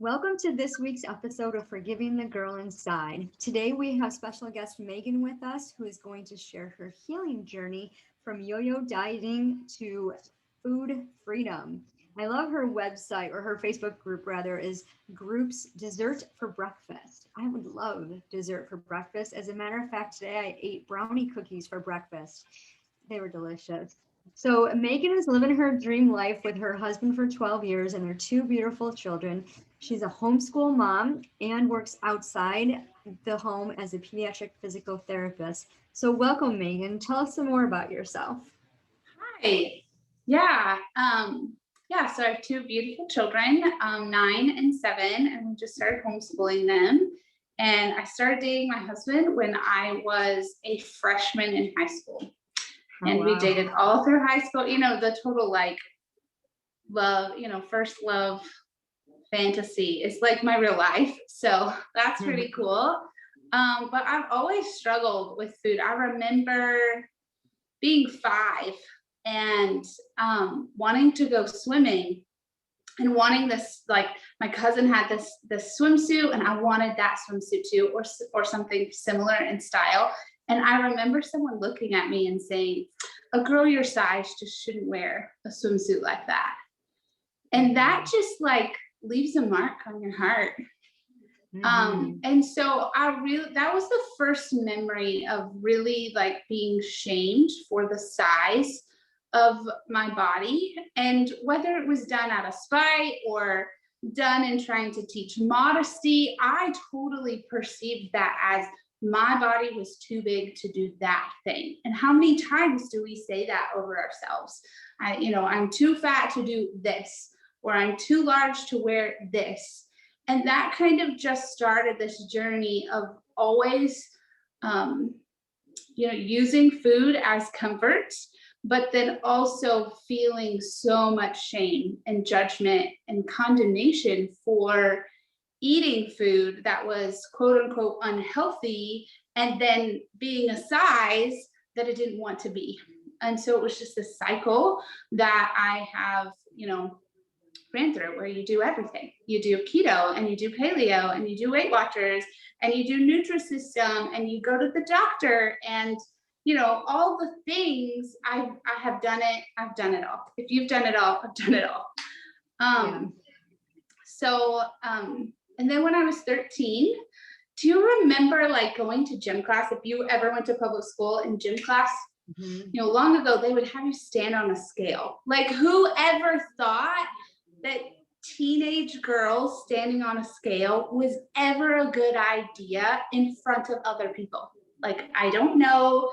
Welcome to this week's episode of Forgiving the Girl Inside. Today we have special guest Megan with us, who is going to share her healing journey from yo-yo dieting to food freedom. I love her website, or her Facebook group rather, is Groups Dessert for Breakfast. I would love dessert for breakfast. As a matter of fact, today I ate brownie cookies for breakfast. They were delicious. So Megan is living her dream life with her husband for 12 years and their two beautiful children. She's a homeschool mom and works outside the home as a pediatric physical therapist. So welcome, Megan. Tell us some more about yourself. Hi. So I have two beautiful children, 9 and 7, and we just started homeschooling them. And I started dating my husband when I was a freshman in high school. And we dated all through high school, the total love, first love fantasy is like my real life. So that's pretty cool. But I've always struggled with food. I remember being 5 and wanting to go swimming and wanting this, like my cousin had this swimsuit and I wanted that swimsuit too, or something similar in style. And I remember someone looking at me and saying, a girl your size just shouldn't wear a swimsuit like that. And that just leaves a mark on your heart. And so that was the first memory of really being shamed for the size of my body, and whether it was done out of spite or done in trying to teach modesty, I totally perceived that as my body was too big to do that thing. And how many times do we say that over ourselves? I'm too fat to do this, or I'm too large to wear this. And that kind of just started this journey of always, using food as comfort, but then also feeling so much shame and judgment and condemnation for eating food that was quote unquote unhealthy, and then being a size that I didn't want to be. And so it was just a cycle that I have, ran through, where you do everything. You do keto and you do paleo and you do Weight Watchers and you do Nutrisystem and you go to the doctor and all the things. I have done it. I've done it all. If you've done it all, I've done it all. And then when I was 13, do you remember going to gym class? If you ever went to public school, in gym class, long ago, they would have you stand on a scale. Whoever thought that teenage girls standing on a scale was ever a good idea in front of other people? I don't know.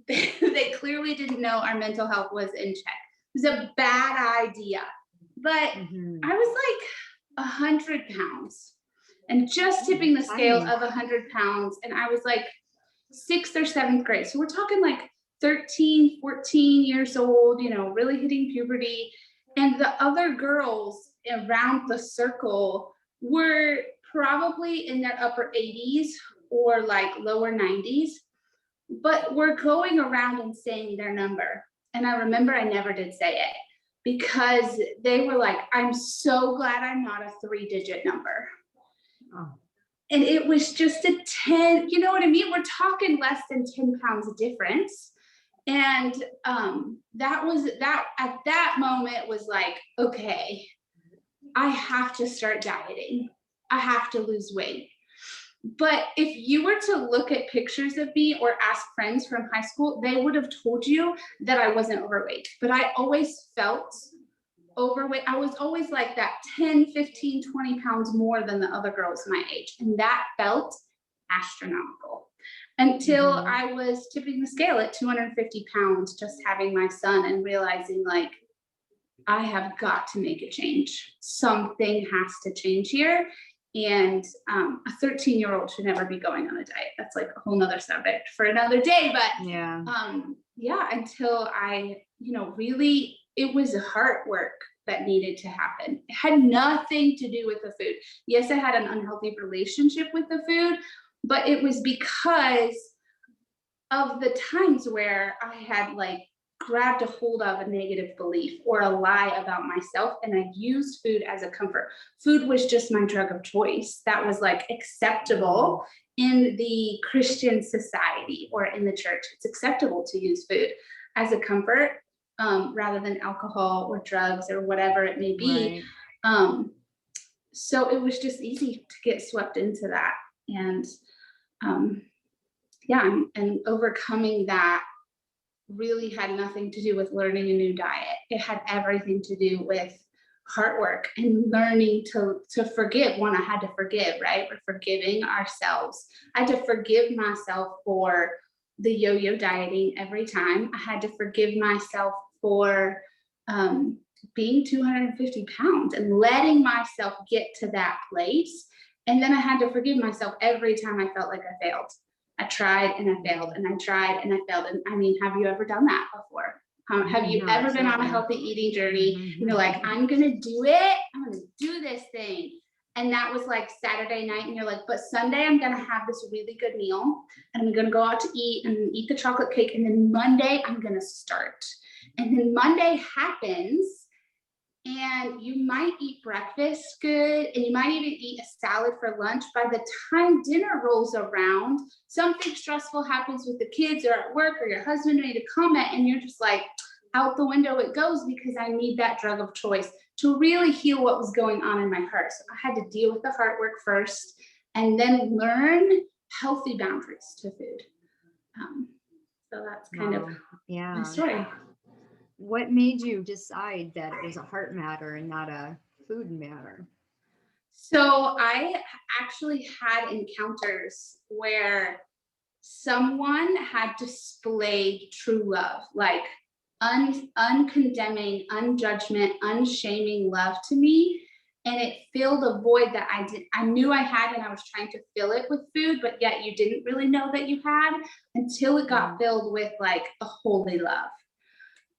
They clearly didn't know our mental health was in check. It was a bad idea. But I was 100 pounds and just tipping the scale of 100 pounds. And I was 6th or 7th grade. So we're talking 13, 14 years old, really hitting puberty. And the other girls around the circle were probably in their upper 80s or lower 90s, but were going around and saying their number. And I remember I never did say it because they were I'm so glad I'm not a 3-digit number. Oh. And it was just a 10, you know what I mean? We're talking less than 10 pounds difference. And that at that moment was okay, I have to start dieting. I have to lose weight. But if you were to look at pictures of me or ask friends from high school, they would have told you that I wasn't overweight. But I always felt overweight. I was always that 10, 15, 20 pounds more than the other girls my age. And that felt astronomical. Until I was tipping the scale at 250 pounds, just having my son, and realizing I have got to make a change. Something has to change here. And a 13-year-old should never be going on a diet. That's a whole nother subject for another day. But until I, really, it was heart work that needed to happen. It had nothing to do with the food. Yes, I had an unhealthy relationship with the food, but it was because of the times where I had grabbed a hold of a negative belief or a lie about myself, and I used food as a comfort. Food was just my drug of choice. That was like acceptable in the Christian society or in the church. It's acceptable to use food as a comfort, rather than alcohol or drugs or whatever it may be. Right. So it was just easy to get swept into that. And yeah, and overcoming that really had nothing to do with learning a new diet. It had everything to do with heart work and learning to forgive. One, I had to forgive, right? We're forgiving ourselves. I had to forgive myself for the yo-yo dieting every time. I had to forgive myself for being 250 pounds and letting myself get to that place. And then I had to forgive myself every time I felt like I failed. I tried and I failed, and I tried and I failed. And I mean, have you ever done that before? Have you ever been on a healthy eating journey? You know, like, I'm gonna do it. I'm gonna do this thing. And that was like Saturday night, and you're like, but Sunday I'm gonna have this really good meal, and I'm gonna go out to eat and eat the chocolate cake, and then Monday I'm gonna start. And then Monday happens, and you might eat breakfast good, and you might even eat a salad for lunch. By the time dinner rolls around, something stressful happens with the kids or at work, or your husband made a comment, and you're just like, out the window it goes, because I need that drug of choice to really heal what was going on in my heart. So I had to deal with the heart work first, and then learn healthy boundaries to food. So that's kind of my story. What made you decide that it was a heart matter and not a food matter? So I actually had encounters where someone had displayed true love, like uncondemning, unjudgment, unshaming love to me. And it filled a void that I knew I had, and I was trying to fill it with food, but yet you didn't really know that you had until it got filled with like a holy love.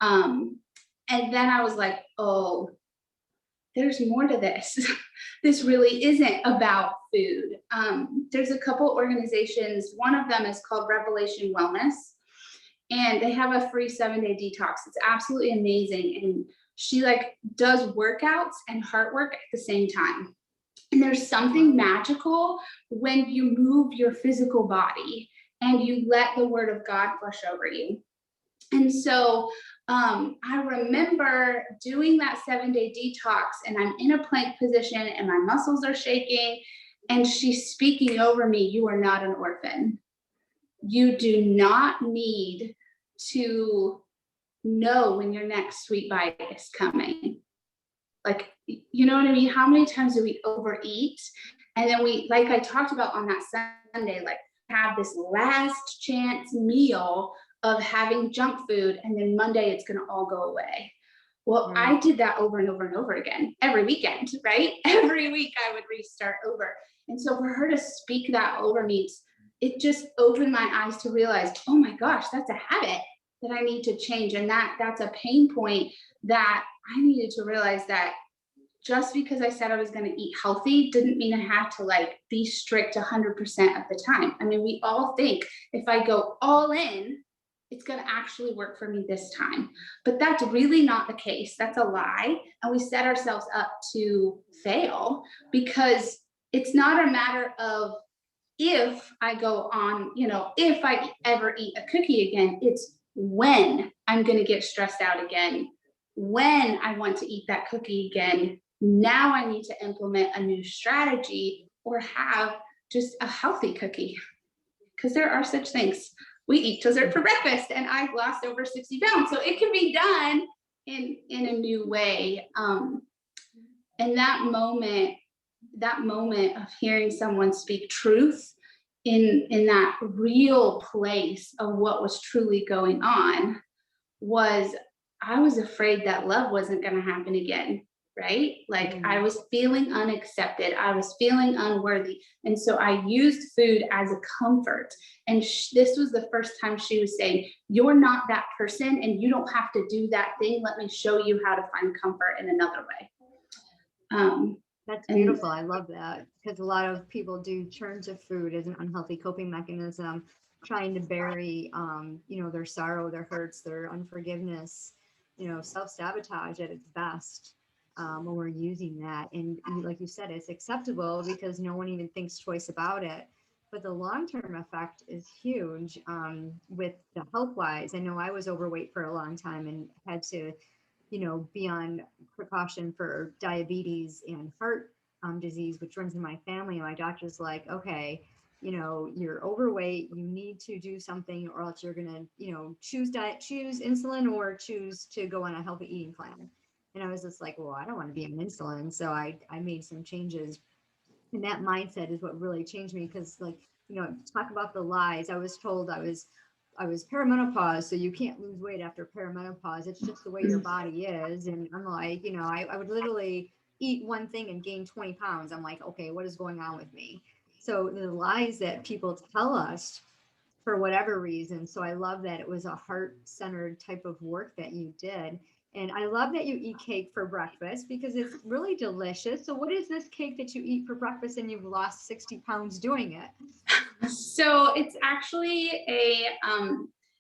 And then I was like, oh, there's more to this. This really isn't about food. There's a couple organizations. One of them is called Revelation Wellness, and they have a free 7-day detox. It's absolutely amazing. And she like does workouts and heart work at the same time. And there's something magical when you move your physical body and you let the word of God flush over you. And so I remember doing that 7-day detox, and I'm in a plank position and my muscles are shaking, and she's speaking over me, you are not an orphan. You do not need to know when your next sweet bite is coming. Like, you know what I mean? How many times do we overeat? And then we, like I talked about on that Sunday, like have this last chance meal of having junk food, and then Monday it's going to all go away. Well, I did that over and over and over again every weekend, right? Every week I would restart over. And so for her to speak that over me, it just opened my eyes to realize, oh my gosh, that's a habit that I need to change. And that's a pain point that I needed to realize, that just because I said I was going to eat healthy didn't mean I had to like be strict 100% of the time. I mean, we all think if I go all in, it's going to actually work for me this time. But that's really not the case. That's a lie. And we set ourselves up to fail, because it's not a matter of if I go on, you know, if I ever eat a cookie again. It's when I'm going to get stressed out again, when I want to eat that cookie again. Now I need to implement a new strategy or have just a healthy cookie, because there are such things. We eat dessert for breakfast, and I've lost over 60 pounds. So it can be done in a new way. And that moment of hearing someone speak truth in that real place of what was truly going on, I was afraid that love wasn't going to happen again. Right? Like I was feeling unaccepted. I was feeling unworthy. And so I used food as a comfort. And this was the first time she was saying, you're not that person, and you don't have to do that thing. Let me show you how to find comfort in another way. That's beautiful. I love that, because a lot of people do turn to food as an unhealthy coping mechanism. trying to bury, their sorrow, their hurts, their unforgiveness, self-sabotage at its best, when we're using that. And like you said, it's acceptable because no one even thinks twice about it. But the long-term effect is huge, with the health-wise. I know I was overweight for a long time and had to, be on precaution for diabetes and heart disease, which runs in my family. And my doctor's like, okay, you're overweight, you need to do something, or else you're gonna, choose insulin or choose to go on a healthy eating plan. And I was just like, well, I don't want to be on insulin. So I made some changes. And that mindset is what really changed me. Because, like, talk about the lies. I was told I was perimenopause, so you can't lose weight after perimenopause. It's just the way your body is. And I'm like, I would literally eat one thing and gain 20 pounds. I'm like, okay, what is going on with me? So the lies that people tell us for whatever reason. So I love that it was a heart-centered type of work that you did. And I love that you eat cake for breakfast because it's really delicious. So what is this cake that you eat for breakfast and you've lost 60 pounds doing it? So it's actually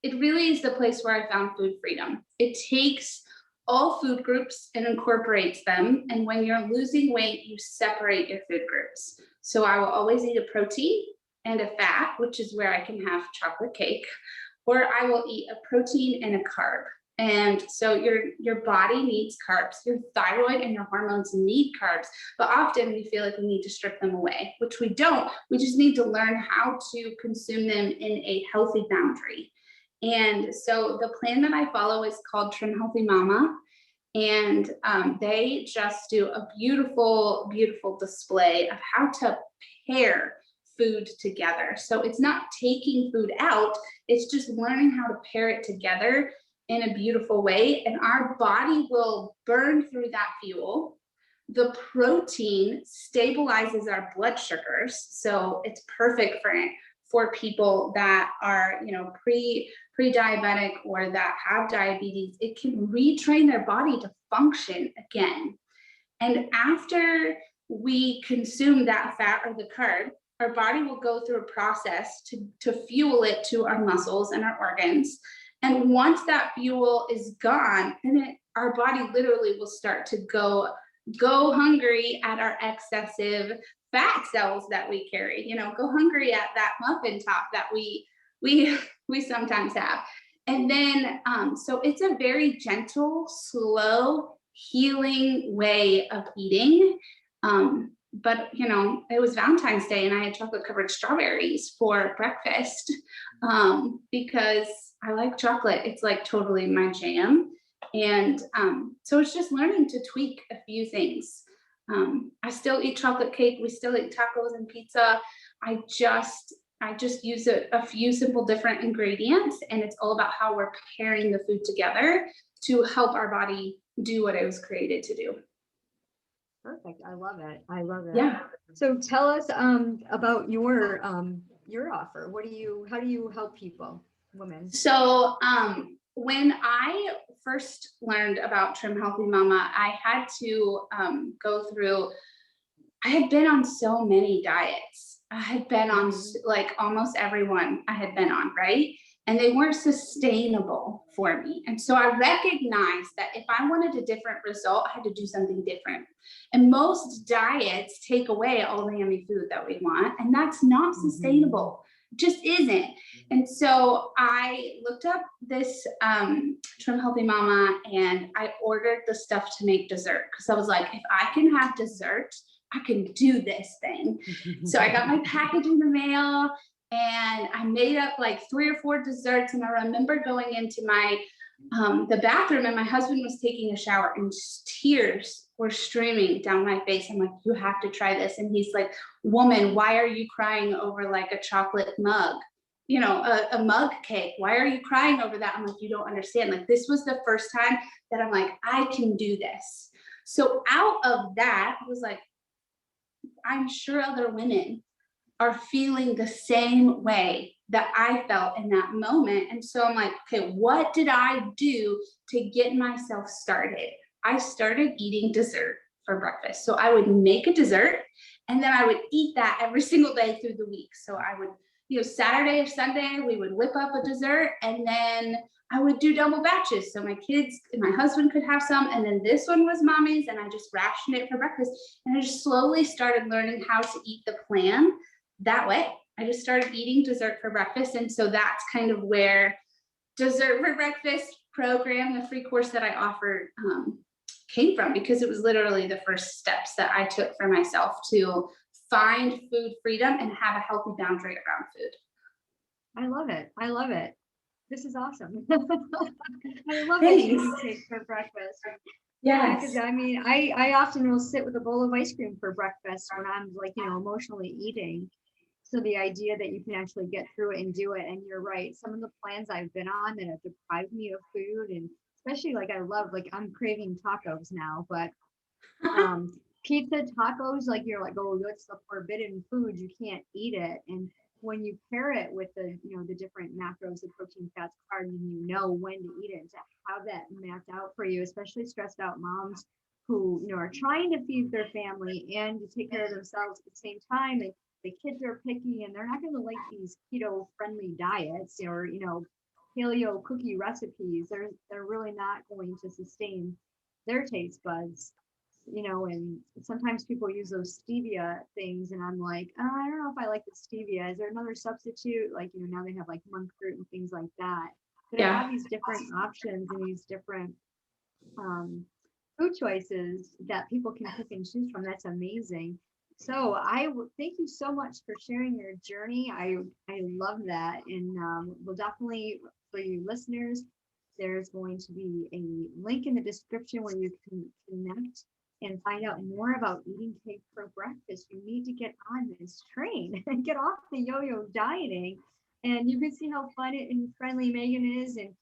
it really is the place where I found food freedom. It takes all food groups and incorporates them. And when you're losing weight, you separate your food groups. So I will always eat a protein and a fat, which is where I can have chocolate cake, or I will eat a protein and a carb. And so your body needs carbs, your thyroid and your hormones need carbs, but often we feel like we need to strip them away, which we don't. We just need to learn how to consume them in a healthy boundary. And so the plan that I follow is called Trim Healthy Mama. And they just do a beautiful, beautiful display of how to pair food together. So it's not taking food out, it's just learning how to pair it together in a beautiful way. And our body will burn through that fuel. The protein stabilizes our blood sugars. So it's perfect for people that are, pre-diabetic or that have diabetes. It can retrain their body to function again. And after we consume that fat or the carb, our body will go through a process to fuel it to our muscles and our organs. And once that fuel is gone, then our body literally will start to go hungry at our excessive fat cells that we carry, go hungry at that muffin top that we sometimes have. And then, so it's a very gentle, slow, healing way of eating. But it was Valentine's Day and I had chocolate covered strawberries for breakfast, because I like chocolate. It's like totally my jam. And so it's just learning to tweak a few things. I still eat chocolate cake. We still eat tacos and pizza. I just use a few simple different ingredients, and it's all about how we're pairing the food together to help our body do what it was created to do. Perfect. I love it. I love it. Yeah. So tell us about your offer. How do you help people, women? So when I first learned about Trim Healthy Mama, I had to go through, I had been on so many diets. I had been on like almost everyone I had been on, right? And they weren't sustainable for me. And so I recognized that if I wanted a different result, I had to do something different. And most diets take away all the yummy food that we want, and that's not sustainable. Just isn't. And so I looked up this Trim Healthy Mama, and I ordered the stuff to make dessert, because I was like, if I can have dessert, I can do this thing. So I got my package in the mail, and I made up like 3 or 4 desserts. And I remember going into my the bathroom, and my husband was taking a shower, and tears were streaming down my face. I'm like, you have to try this. And he's like, woman, why are you crying over like a chocolate mug? A mug cake. Why are you crying over that? I'm like, you don't understand. Like, this was the first time that I'm like, I can do this. So out of that, I was like, I'm sure other women are feeling the same way that I felt in that moment. And so I'm like, okay, what did I do to get myself started? I started eating dessert for breakfast. So I would make a dessert, and then I would eat that every single day through the week. So I would, Saturday or Sunday, we would whip up a dessert, and then I would do double batches. So my kids and my husband could have some, and then this one was mommy's, and I just rationed it for breakfast. And I just slowly started learning how to eat the plan that way. I just started eating dessert for breakfast. And so that's kind of where dessert for breakfast program, the free course that I offered, came from, because it was literally the first steps that I took for myself to find food freedom and have a healthy boundary around food. I love it. I love it. This is awesome. I love Thanks. eating cake for breakfast. Yeah, because I mean, I often will sit with a bowl of ice cream for breakfast when I'm like, emotionally eating. So the idea that you can actually get through it and do it, and you're right, some of the plans I've been on that have deprived me of food, and especially like I'm craving tacos now, but pizza, tacos, like you're like, oh, that's the forbidden food, you can't eat it. And when you pair it with the different macros, the protein, fats, carbs, and when to eat it, to have that mapped out for you, especially stressed out moms who are trying to feed their family and to take care of themselves at the same time. And the kids are picky, and they're not going to like these keto friendly diets or paleo cookie recipes. They're really not going to sustain their taste buds. And sometimes people use those stevia things, and I'm like, oh, I don't know if I like the stevia. Is there another substitute? Like, now they have like monk fruit and things like that. But I have these different options and these different food choices that people can pick and choose from. That's amazing. So thank you so much for sharing your journey. I love that, and we'll definitely, for you listeners, there's going to be a link in the description where you can connect and find out more about eating cake for breakfast. You need to get on this train and get off the yo-yo dieting. And you can see how fun and friendly Megan is, and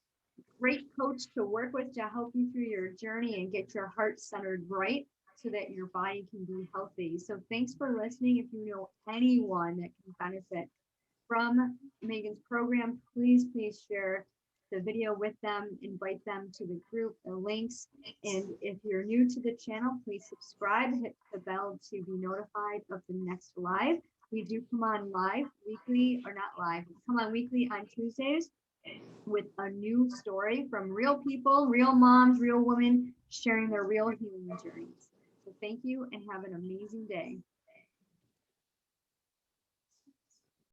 great coach to work with to help you through your journey and get your heart centered right so that your body can be healthy. So thanks for listening. If you know anyone that can benefit from Megan's program, please share the video with them, invite them to the group, the links. And if you're new to the channel, please subscribe, hit the bell to be notified of the next live. We do come on live weekly, or not live, we come on weekly on Tuesdays with a new story from real people, real moms, real women sharing their real healing journeys. So thank you and have an amazing day.